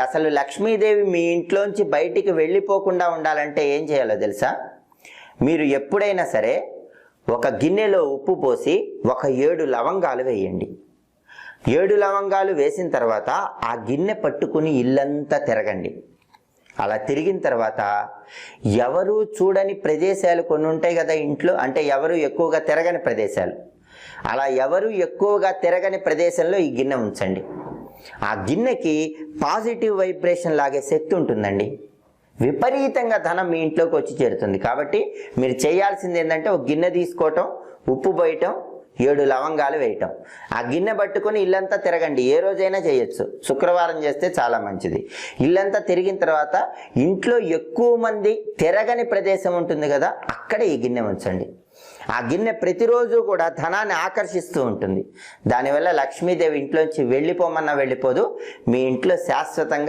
అసలు లక్ష్మీదేవి మీ ఇంట్లోంచి బయటికి వెళ్ళిపోకుండా ఉండాలంటే ఏం చేయాలో తెలుసా? మీరు ఎప్పుడైనా సరే ఒక గిన్నెలో ఉప్పు పోసి ఒక 7 లవంగాలు వేయండి. 7 లవంగాలు వేసిన తర్వాత ఆ గిన్నె పట్టుకుని ఇల్లంతా తిరగండి. అలా తిరిగిన తర్వాత ఎవరు చూడని ప్రదేశాలు కొన్ని ఉంటాయి కదా ఇంట్లో, అంటే ఎవరు ఎక్కువగా తిరగని ప్రదేశాలు, అలా ఎవరు ఎక్కువగా తిరగని ప్రదేశంలో ఈ గిన్నె ఉంచండి. ఆ గిన్నెకి పాజిటివ్ వైబ్రేషన్ లాగే శక్తి ఉంటుందండి. విపరీతంగా ధనం మీ ఇంట్లోకి వచ్చి చేరుతుంది. కాబట్టి మీరు చేయాల్సింది ఏంటంటే ఒక గిన్నె తీసుకోవటం, ఉప్పు పోయటం, 7 లవంగాలు వేయటం, ఆ గిన్నె పట్టుకొని ఇల్లంతా తిరగండి. ఏ రోజైనా చేయొచ్చు, శుక్రవారం చేస్తే చాలా మంచిది. ఇల్లంతా తిరిగిన తర్వాత ఇంట్లో ఎక్కువ మంది తిరగని ప్రదేశం ఉంటుంది కదా, అక్కడ ఈ గిన్నె ఉంచండి. ఆ గిన్నె ప్రతిరోజు కూడా ధనాన్ని ఆకర్షిస్తూ ఉంటుంది. దానివల్ల లక్ష్మీదేవి ఇంట్లోంచి వెళ్ళిపోమన్నా వెళ్ళిపోదు, మీ ఇంట్లో శాశ్వతంగా